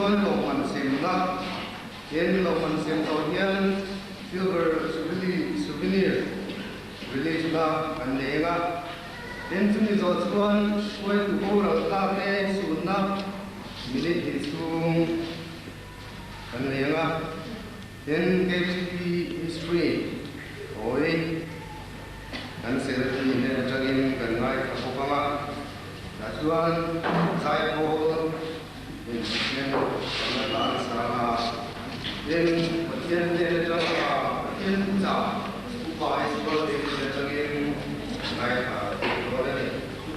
chuan lo man sem na yen lo man sem to hian silver souvenir release na an lenga yen chumi zo chuan shoi tu ho ral ta me sun na minute hi chung an lenga yen KCP history oi an celebrity ne changin kan ngai ka pokama na chuan sai ho in yen na la sa yen patien ne changa patien cha upai so de changin ngai ka ko le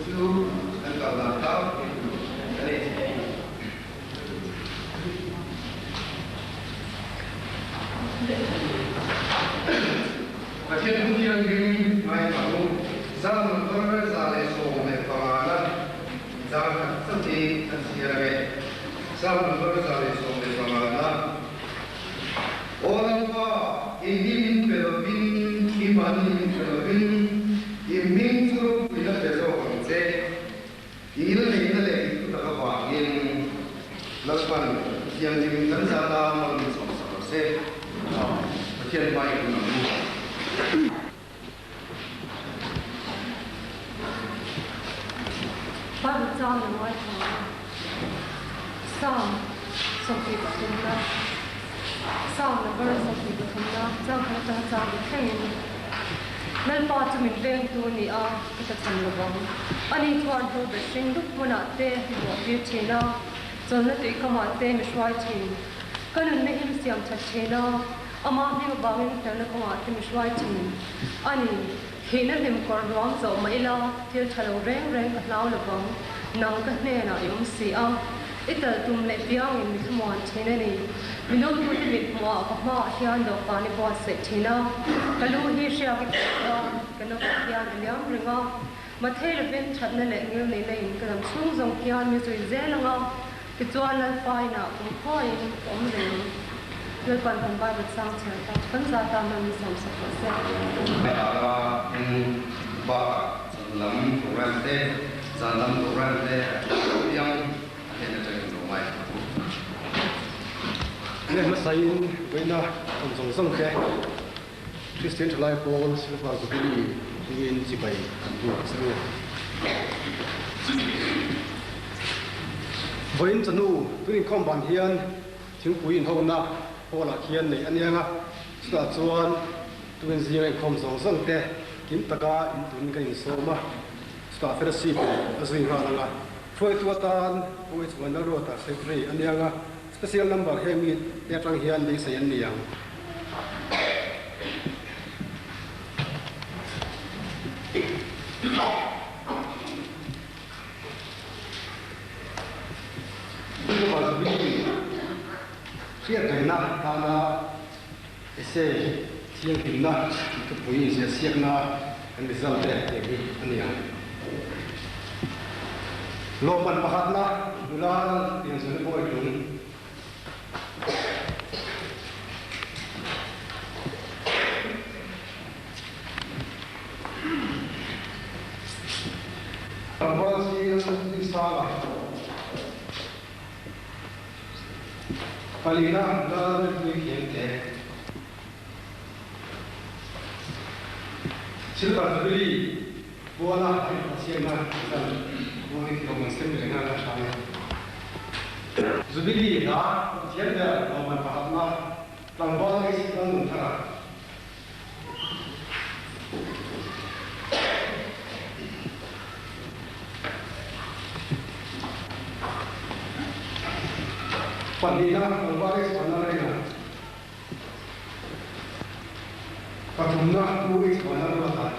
chu an ka la ta ani patien yang gini mai malu zaman berzale so me pamana zaman sati asiare zaman berzale so me pamana orang pa ingin pelobin imanin pelobin iming tu bila beso angse ila itu tak wangin lapan yang diminta sana mengisah se patien mai namu Father John and White Psalm something Batumna Psalm the verse something Batumna John Hata John the King Mel part to me veng to ni a kita chanlawang ani tuan ho be sing duk mona te bo bi china chon na te kama te mi shwai chin kanun me him siam cha chena ama ni ba min ta na kama te mi shwai chin ani hina lim kor rom zo mai la thil thalo reng reng ka lau la bang nang ka hne na yom si a ita tum le biang in mi khmon chena ni minum tu ti mit mo ka ma hian do pa ni bo se china kalu hi sha ki ka no hian liam ringa ma thel ben that na le ngel nei nei ka ram sung zong hian mi zui zelanga ki chuan la pai na kum khoi om le Lel pan kan ba bet sang chen ta kan za ta ma mi sam sa ko se ba ba lam program te zalam program te yang ada jadi nomai ne ma sai veina om song song ke Christian life Paul silva ko bi in si bai du sang voin chanu tuin khom ban hian thing puin ho na Paul khian nei anianga sta chuan tuin zing khom song song te kim taka in tun ka in soma sta fersi pe azing ha langa foi tuatan foi chuan ro ta secretary anianga special number hemi te tang hian dei sai an niang siap kena karena ese siang kena itu punya siap na yang result jadi aniang lopan pahatna bulan yang sudah boleh dulu apa sih yang salah Palina dah berfikir silpa beli bola siapa dan boleh kita mesti dengan cara zubili dah tiada orang faham lang bola isi lang cara Palina Alvarez Panarena Patumna Luis Panarena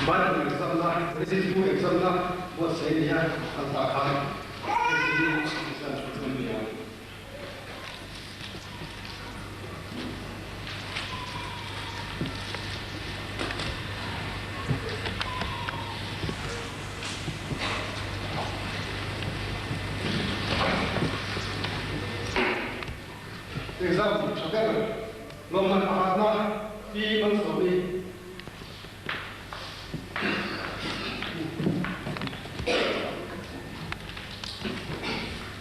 Baru examna residu examna buat saya dia antakan residu bisa sebenarnya example, saudara, loman pahatna di bangsa ini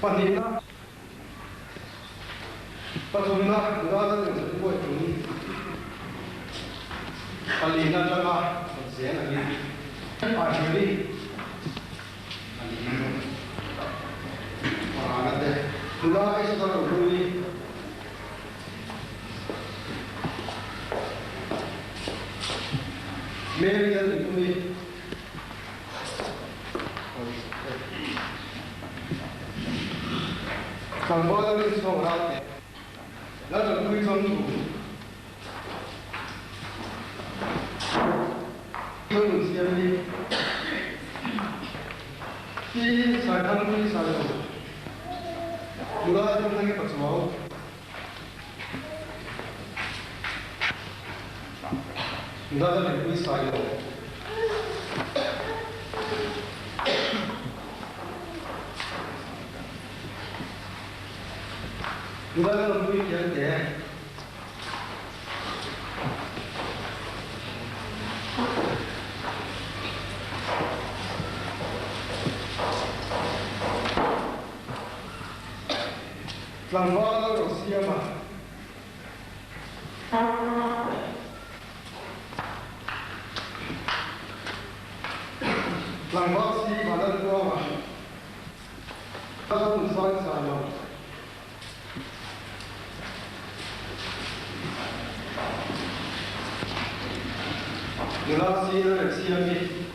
Panina Patumna Gada is a boy to me. Palina Lama, Zen, actually. Tula is not a really Mary and me. Cambodia is so hard. That's a quick song. You see me. He suddenly said, Mula don't think it's small. Another we silent. Another we get there. Langwala Rosiama. Langwala si Madan Tuama. Kalau pun saya. Mula siami.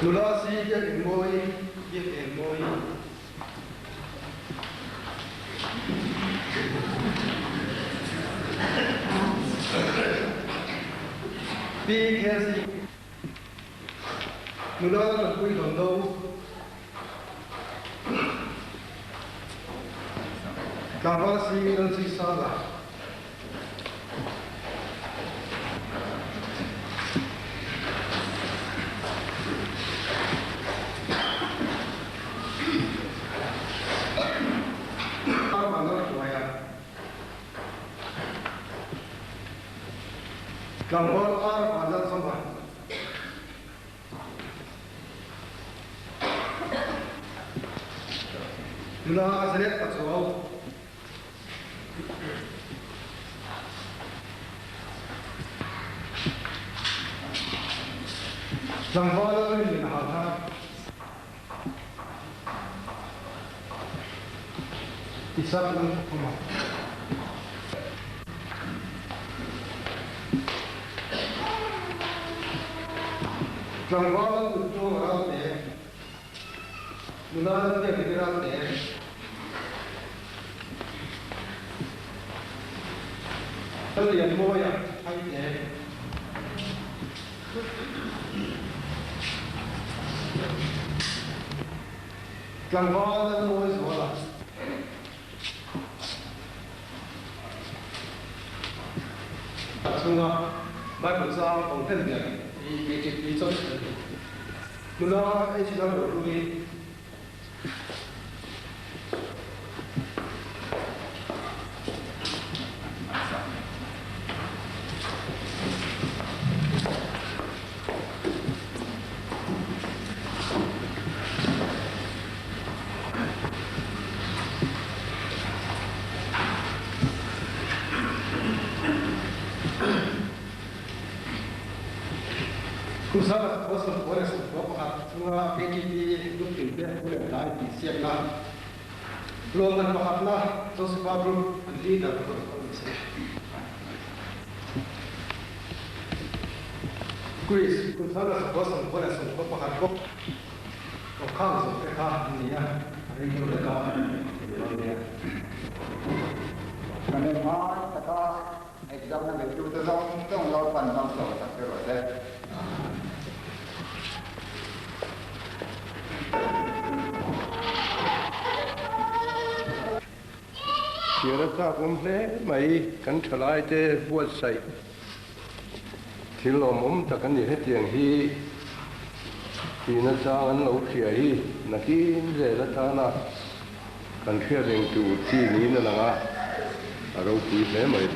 Lula si yek emoi. Big hesi. Lula na kui dondo. Kamar si nan si sala. Gambol ar bazar sama. Gula asret patsau. Gambol ini hal isap dan kumah. Gambol itu orang deh, mulai dia pikiran deh. Kalau yang mau ya, ayo deh. Gambol itu mau sekolah. Sungai, baik besar, konten dia. Di chỗ nó chỉ đang ở lui Kusah kosong boleh sebab semua PKP itu tidak boleh lagi disiapkan. Luangan pakatlah terus baru leader berkomunikasi. quiz kun thana sa ko sam ko la sam ko pa ko ko khang so ke kha ni ya ri ko le ka nên nói là có exam là việc chúng ta trong lo phần trong sổ thật sự rồi đấy. Chuyện đó ta cũng thế mày cắn trở lại thế buồn say thì lòng ôm ta cắn gì hết tiền thì nó sang ăn lâu khía hi là cái gì đó ta na cắn khía đến tụ chi ní nó là à đâu quý thế mày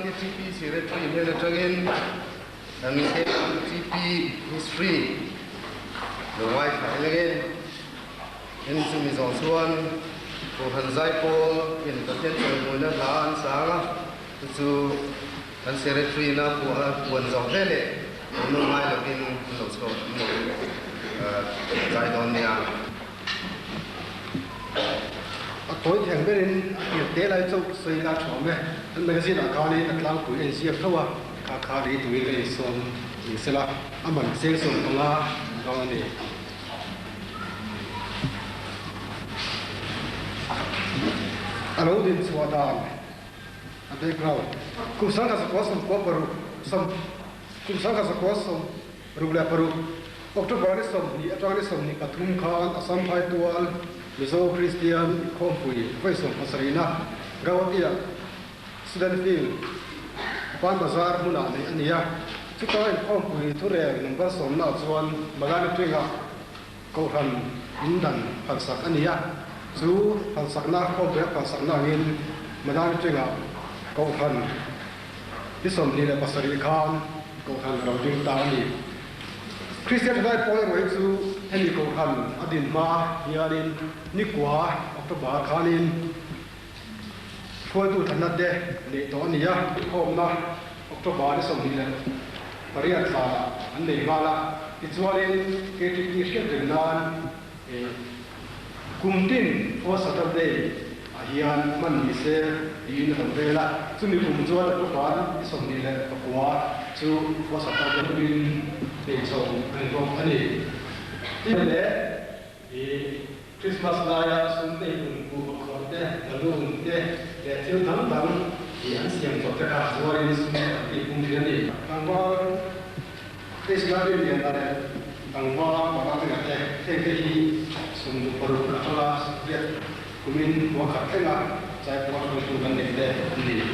cái GP secretary nên là cho nên anh cái GP history the white phải là cái anh chúng mình dọn xuân của hành giải po in tất nhiên rồi ngồi nó là anh sáng á chú anh secretary nó của quần dọn thế này nó mai là cái lỗ sổ giải đòn nhà tối thèm cái đến hiện tế lại châu xây ra chỗ mẹ anh bây giờ là cao đi đặt lang tuổi anh siết thâu à khá đi tuổi cái sông thì sẽ là anh mình sẽ sông công la đó này anh ông đến xóa đàn anh đây câu cũng sáng cái số sông có baru sông cũng sáng cái số sông baru là baru October ni sông ni atang ni sông ni Pathum Khan Assam Phai Tual Mizo Christian Khompui vai sông Pasarina Gawatia Sudanfield Pan Bazar Muna ni ania chuta in Khompui Thurel number som na chuan magana twinga ko han indan phansak ania chu phansak na Khompui phansak na ngin magana twinga ko han ti som ni le Pasari Khan ko han rawding ta ni Christian đại phôi rồi chú anh đi cầu hành adin ma hianin nikwa October khanin phôi tu thành nade để to nia hôm na October ni som ni le pariat sa an nei mala ichuanin ke ti ti ken nan kumtin for Saturday hian man ni se in han vela chu ni kum chuan October ni som ni le pakwa chu for Saturday để sống thành công anh ấy thì để Christmas này xuân tây cùng cụ con thế là luôn thế để thiếu thắng thắng thì anh xem cho tất cả mọi người thì cùng thế này bằng qua Christmas đi liền là bằng qua mà bằng cái này thế cái gì xuân được bồi là cho là việc của mình qua khắp thế nào trái qua trong cuộc vấn đề đấy anh ấy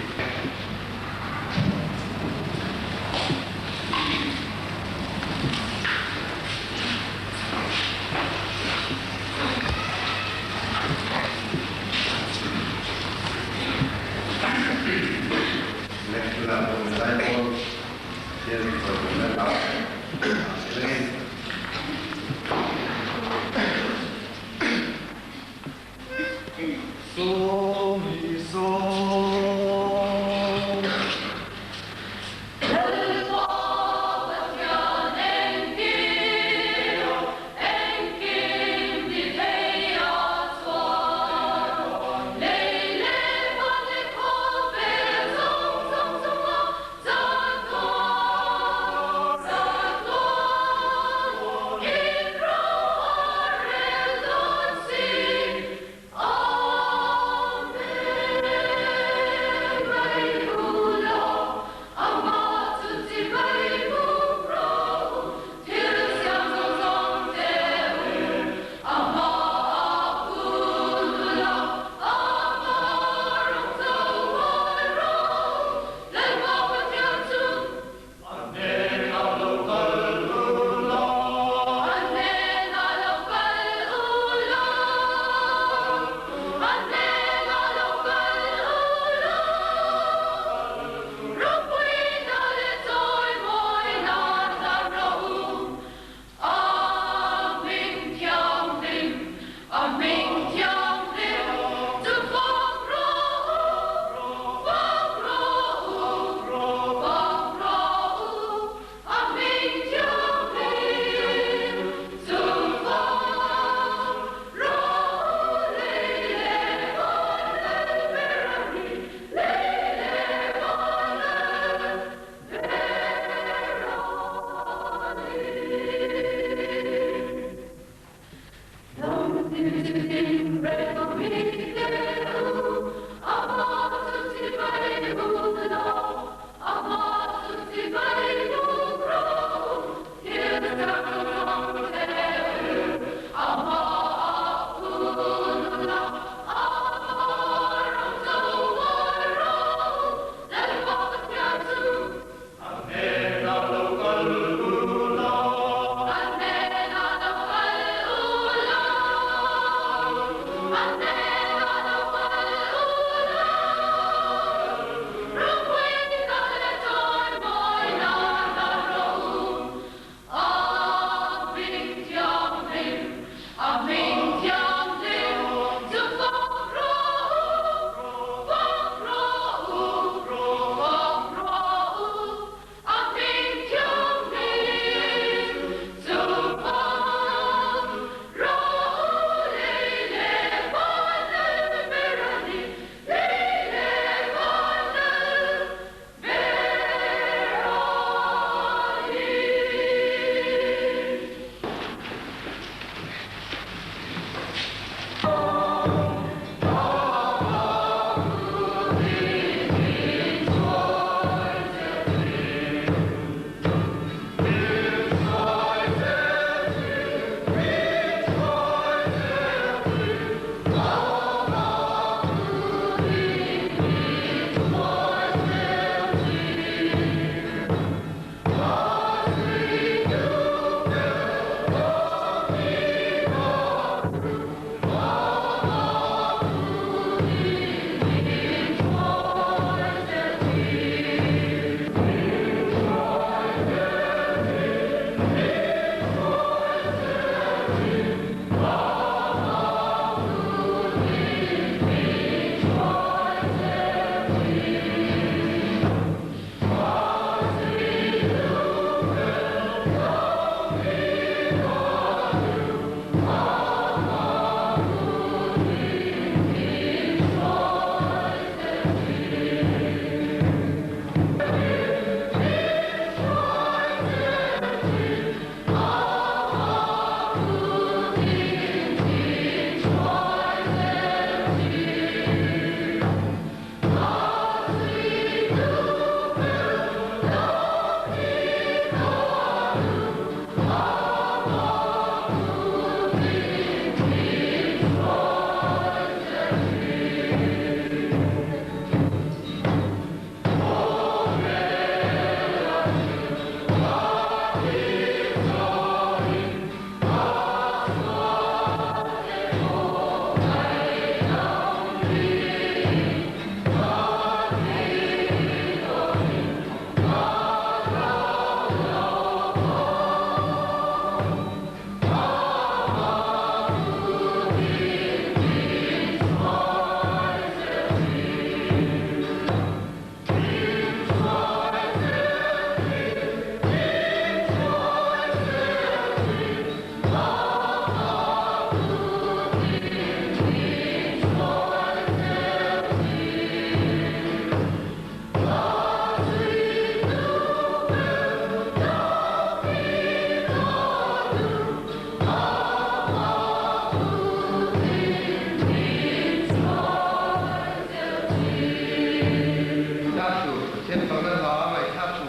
chen pang na la mai tha tu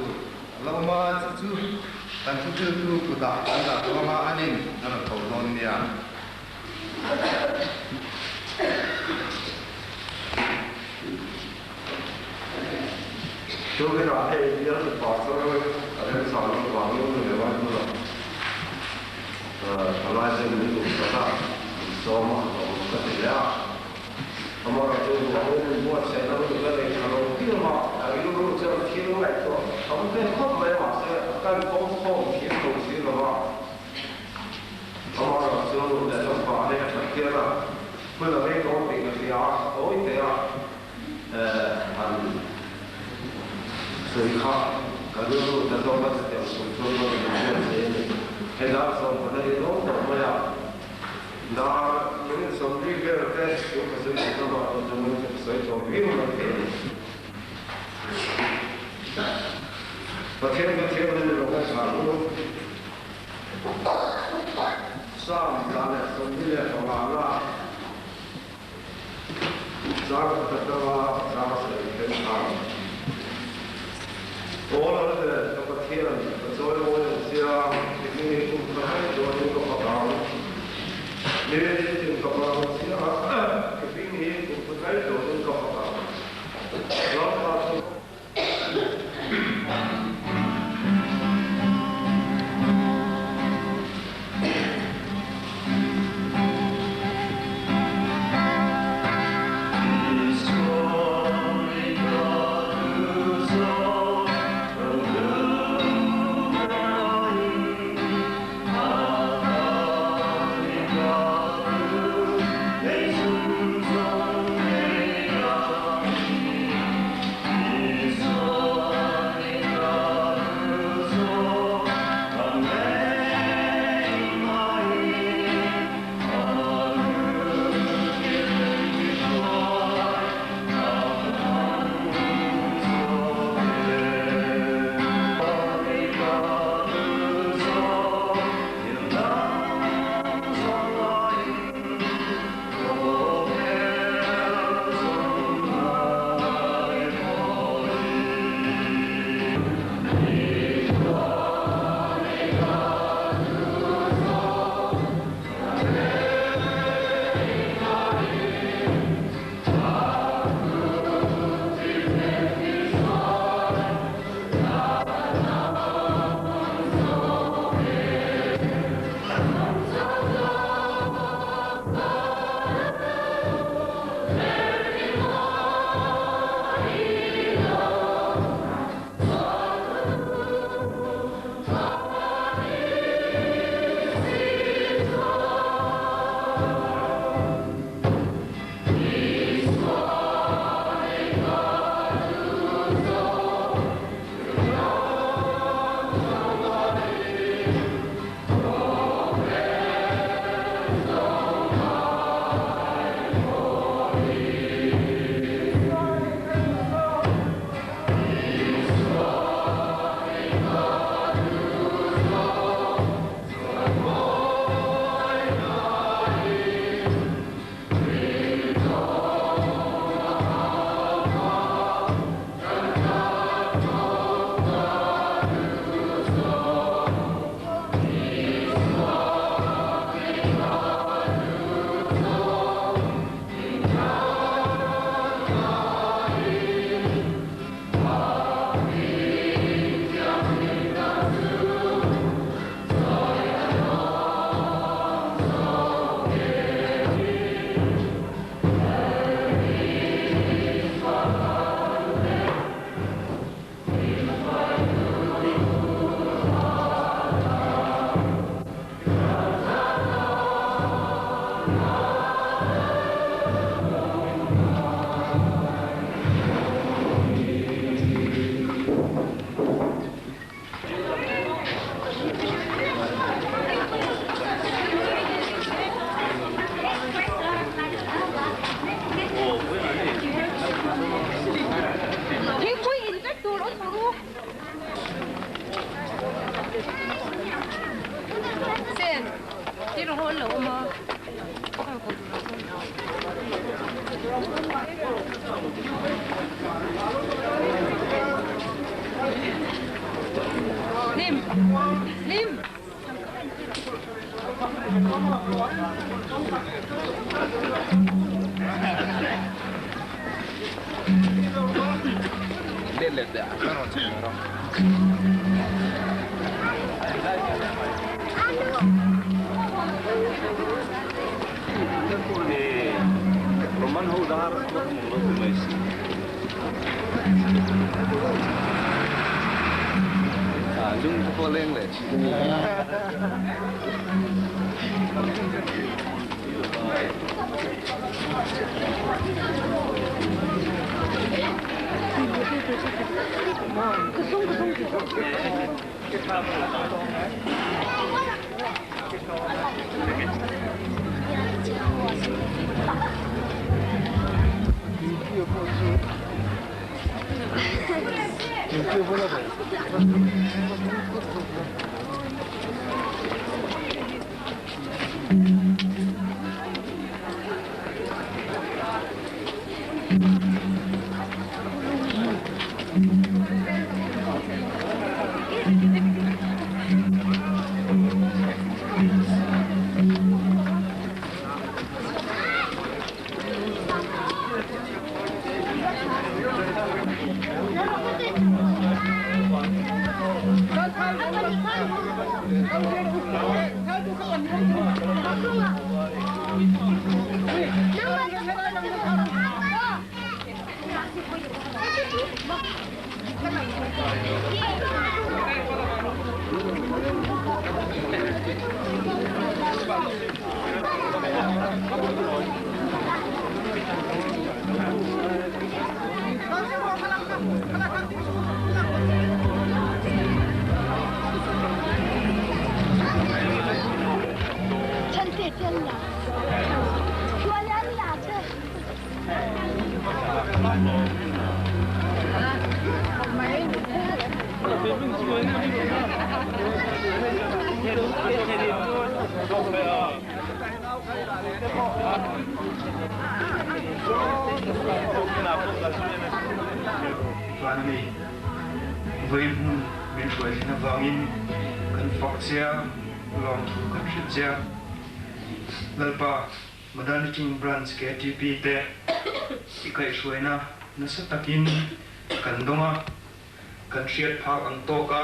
lo ma chu tan chu tu ku da an da to ma anin an ko non nia Chúng cái đó thì biết được bỏ số rồi, ở đây sáu nó bỏ luôn rồi bao nhiêu rồi, còn lại thì mình cũng có là số mà có thể là, mà cái chỗ đó mình mua xe nó cũng là cái nó tiêu mà, cái lúc lúc cho nó tiêu lại thôi, không cái không phải mà xe cái phong phong kiếm đồ xí rồi mà, mà cái chỗ đó để nó bỏ đây là kia là, bây giờ cái công việc thì tối thì anh所以他感觉说在做那些点工作那些，现在说不能弄什么呀？那因为手里边在有个是什么，我们所以说没有那个。我天的那个啥路，上咱的手里的好了，啥个得了，啥是很长。我那个那个天，所以我就想，你不可能做这个好高，你这个高想，肯定你不可能做这个好高，然后 Lim. Delle da, non c'è però. Roman ho dar mo mais. Lung ko leng le. Finally, với bên tuổi thì nó vào in cần phật xe lòng cần shit xe lalpa modernity branch ke TP te ikai suena na sa takin kan donga kan shit phak ang to ka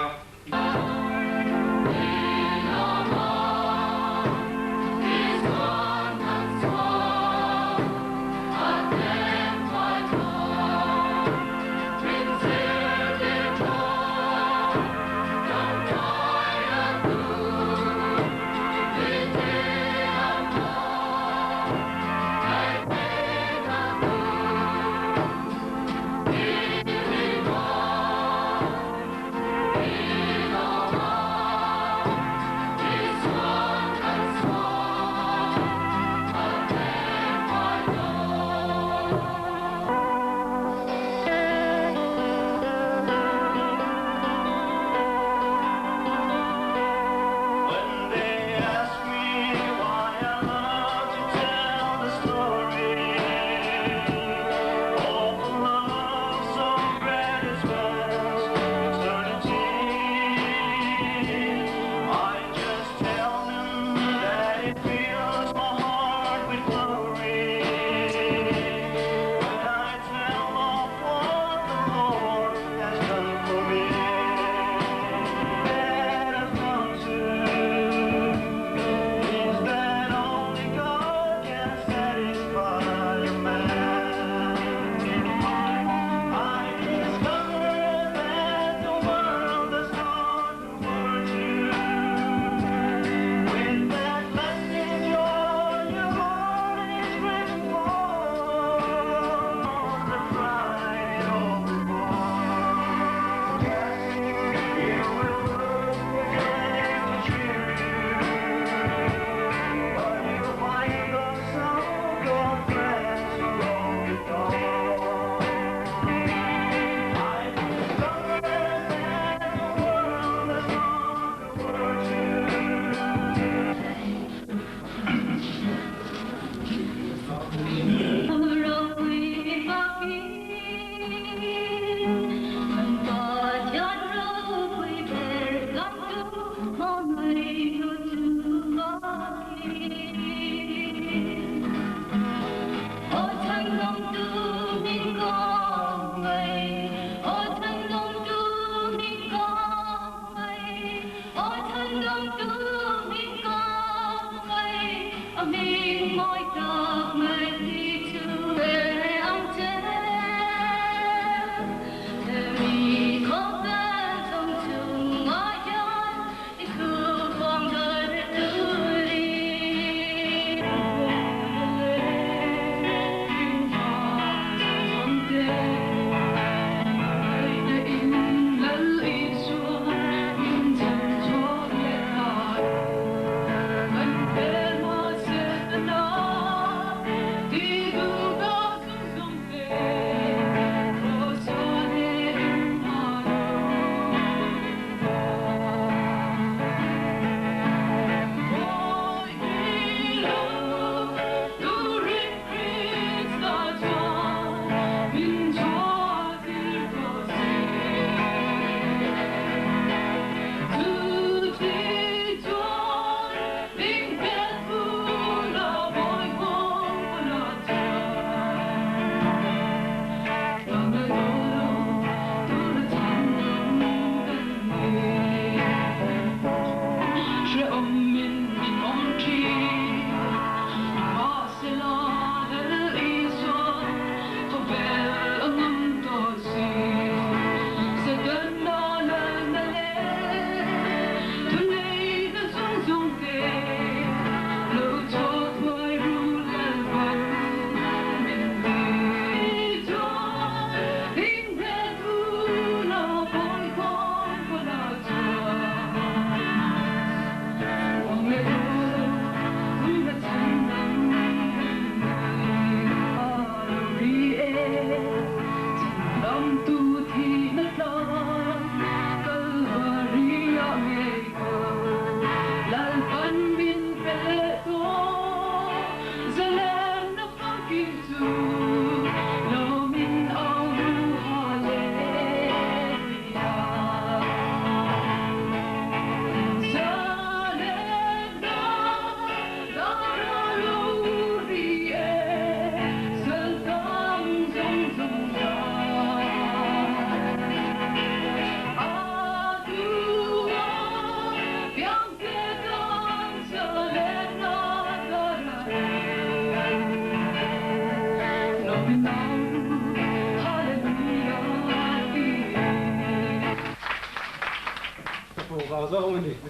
phụ vào dâu mình đi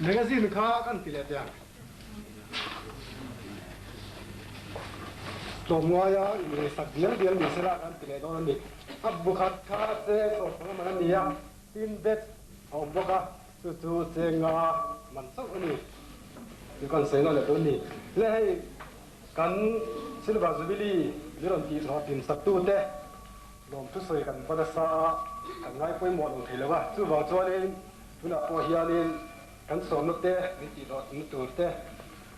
magazine khác ăn tiền tiền tôm ngoài á người sắc điên điên đi xem ăn tiền đó đi áp bốc khát khát thế rồi không mà ăn nhiều tin bet ông bốc à tu xem ngà mình sốc anh đi thì còn xem là tôi đi thế hay kan silva zubili liron ti so tin satu te lom tu soi kan pada sa kan ngai poi mo long thelewa chu wa chuanin tuna po hianin kan som no te ni ti ro tin tur te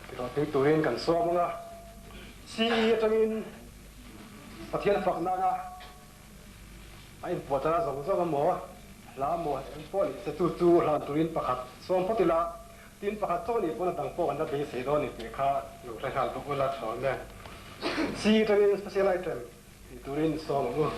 ti ro tin turin kan so manga si atangin pathian fak na na ai potara zong zong mo la mo po ni se tu la turin pakhat som potila tin pakhat to ni pona dang po kan da be se do ni pe kha lu thai khal to la thon ne si atangin special item turin so mo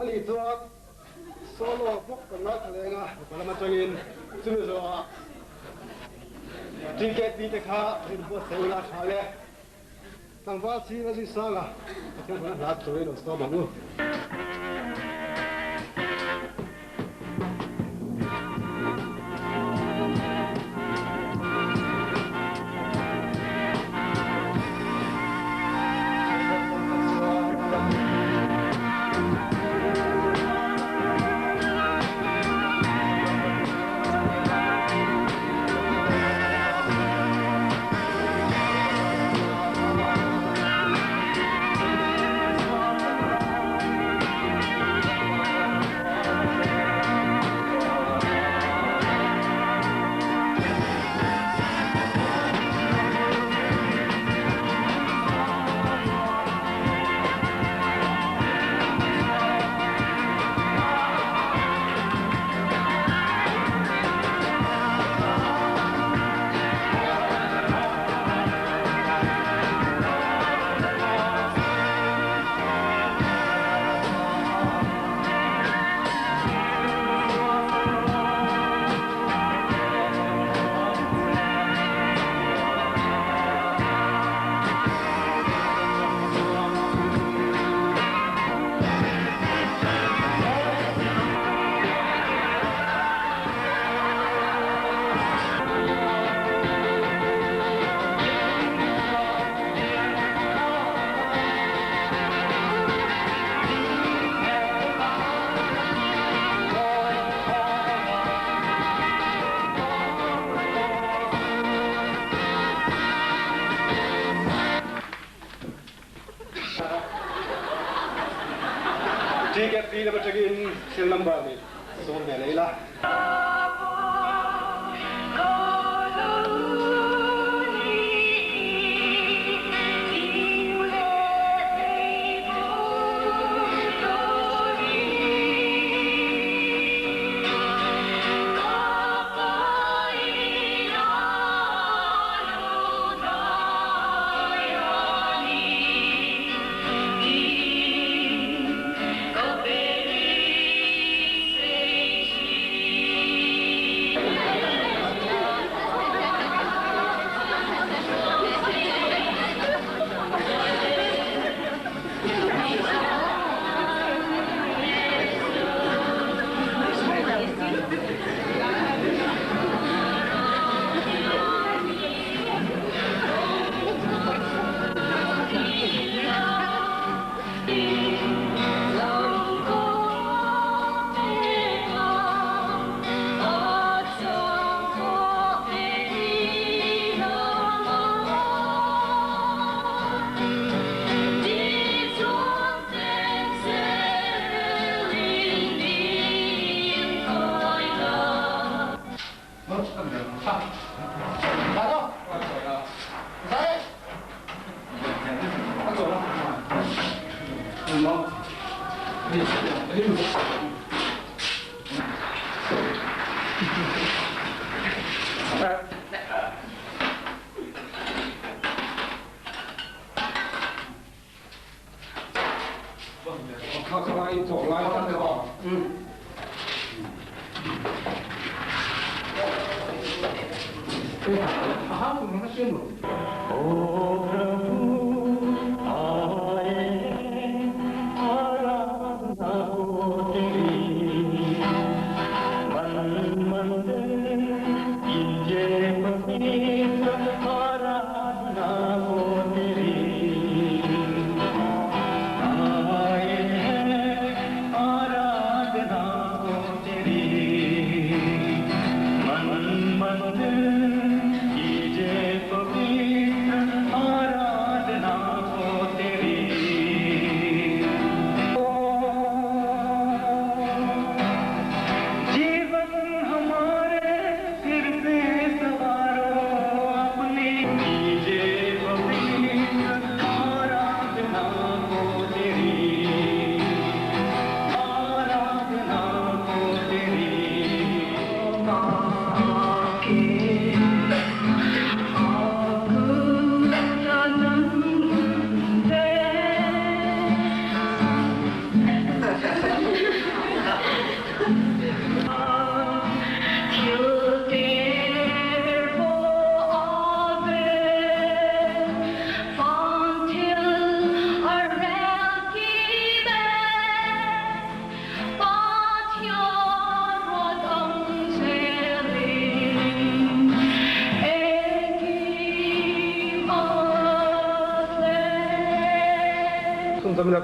ali tua solo bok kana thalenga balama changin chumi zo ticket bi te kha rin bo seula thale tangwa si na si sala ke bona la choi no sto bangu again sel number ni so me leila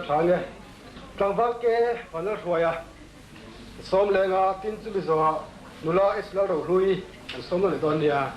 Tange, Tangval ke panel soya, som lenga tin tu bisonga, nula isla ro lui, som le donia.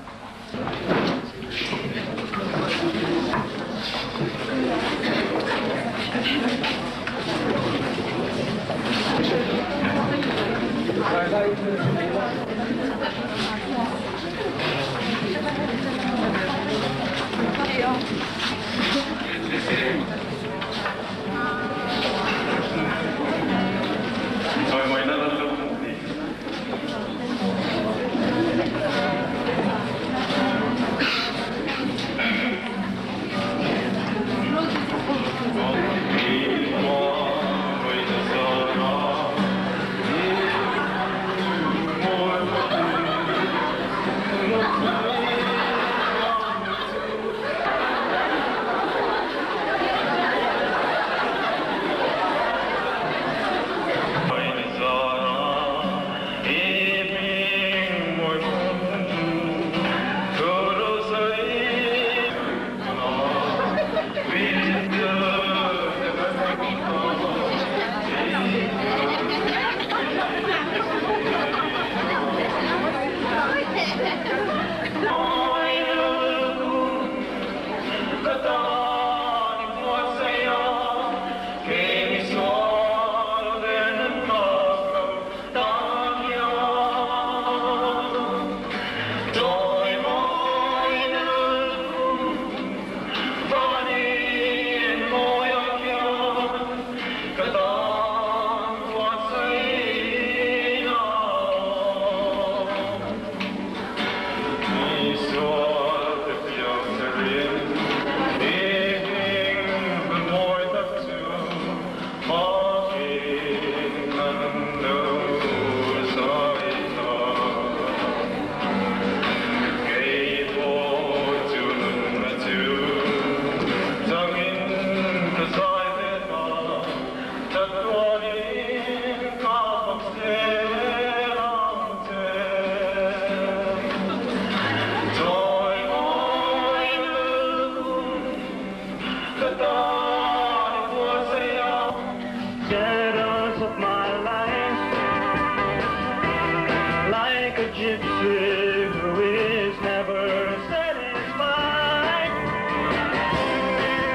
like a gypsy who is never satisfied.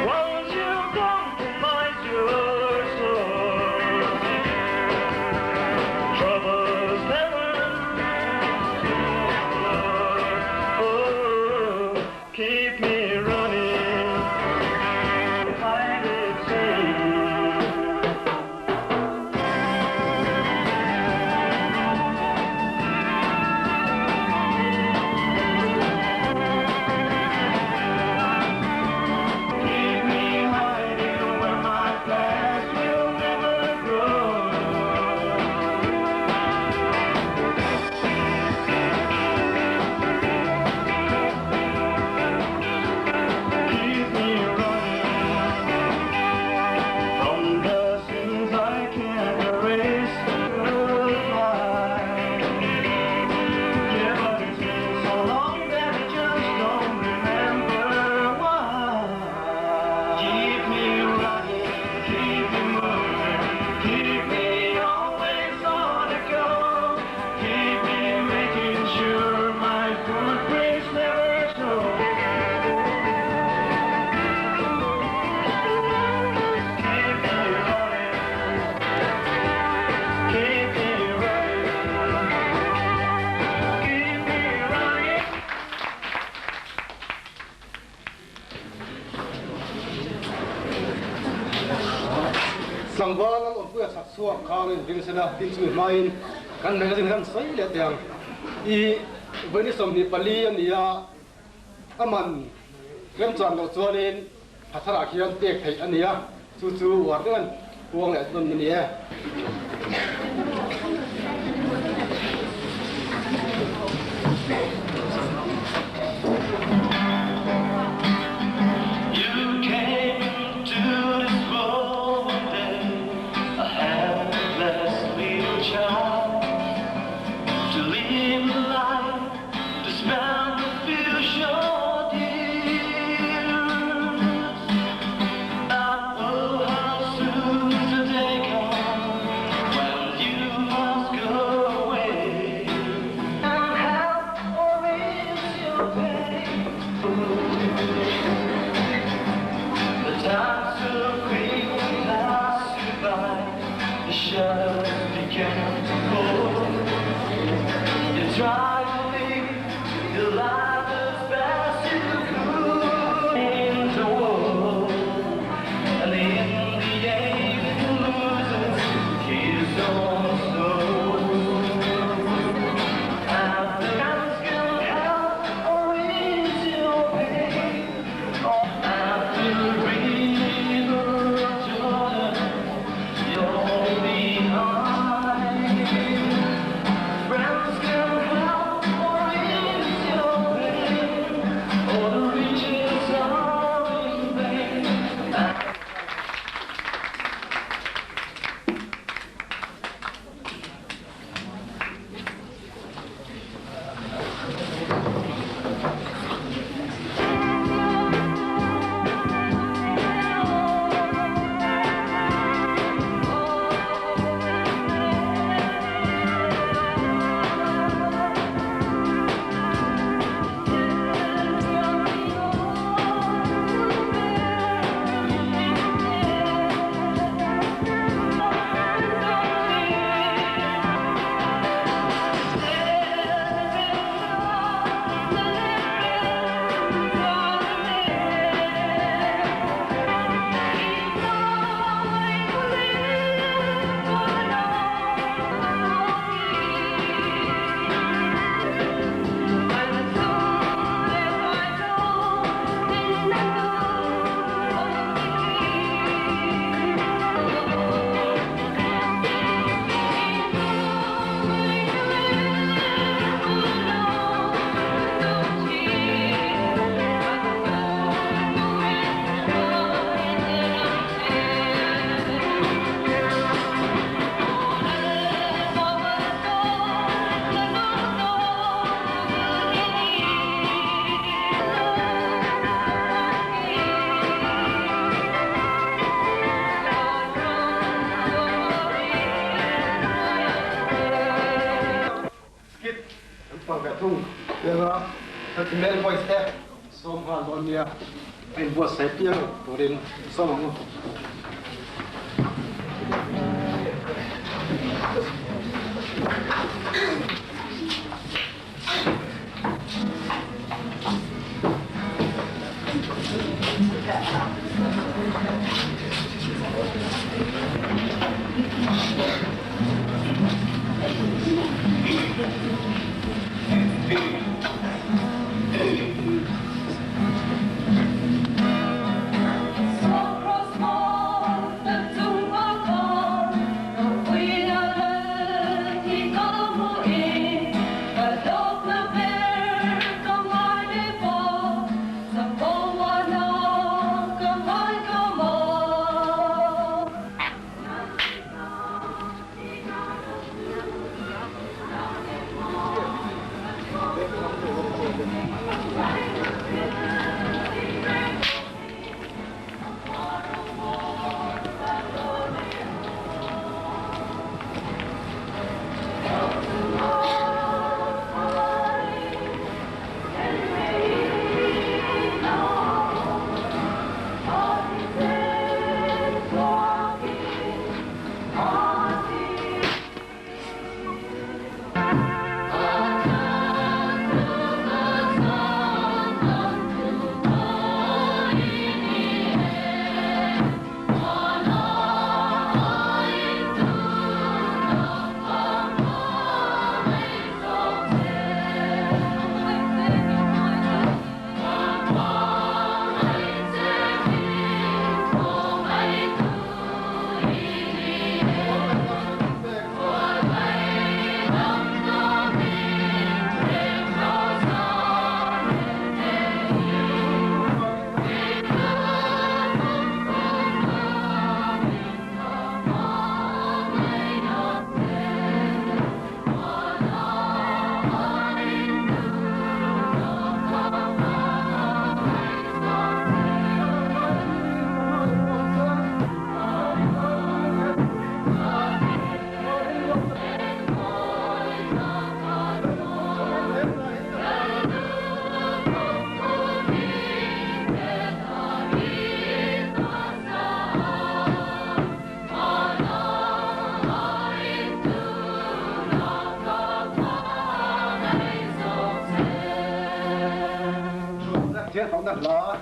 Won't you compromise your soul? Troubles never. Oh, keep me running. I did say. Sangwal on puya saksua karin dingsena dinsui main kan magazine kan sai le yang I veni somni pali ania aman rem chan lo chuanin pathara khian tek thei ania chu chu wargan puang le ton ni e Friends can help. bằng cái thùng để mà thật nên voi xe xong hoàn toàn nha anh vua xe piang tôi đến xong rồi thiết phóng đặt lá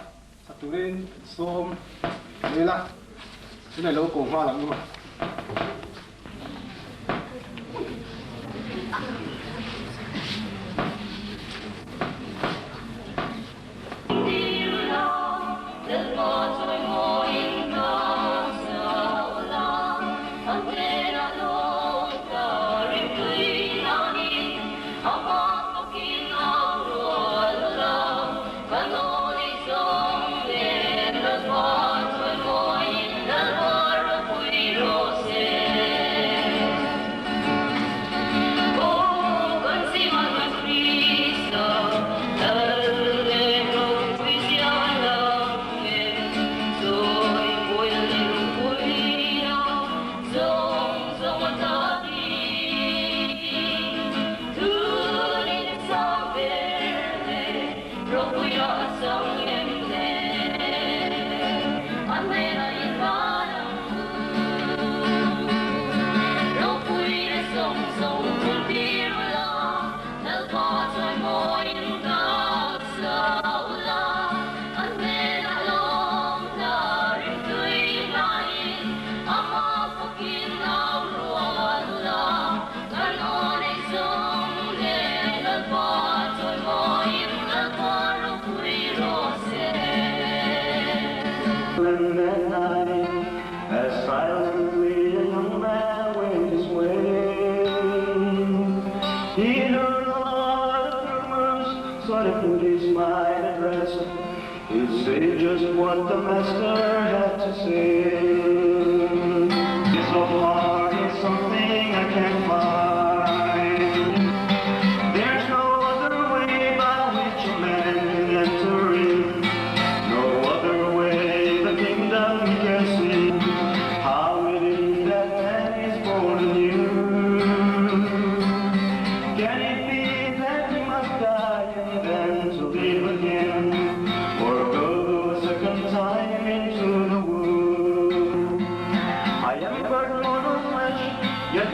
sắp tủ lên xôm đây là cái này lâu cổ hoa lắm nhưng mà as silently a young man went his way. He heard a lot of rumors, so to put his mind at rest, he'd say just what the master had to say. It's so hard, it's something I can't find. There's no other way by which a man can enter in, no other way the kingdom can see. How it is that man is born anew. Can it be that he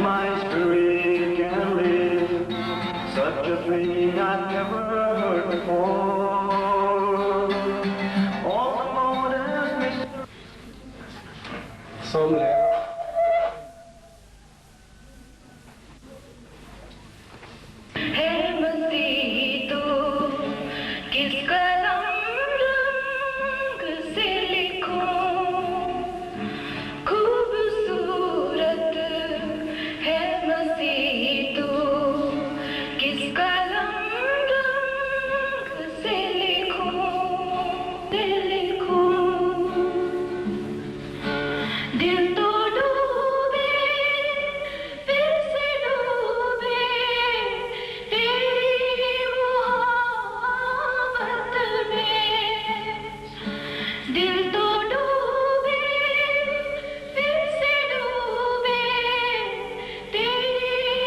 my spirit can live. Such a thing I've never heard before. All the motives mystery. Som le है मसीह तो किस कलम रंग से लिखो खूबसूरत है मसीह तो किस कलम रंग से लिखो दिल तो डूबे फिर से डूबे तेरी मोहब्बत में दिल तो डूबे फिर से डूबे तेरी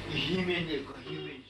힘이 내고 힘이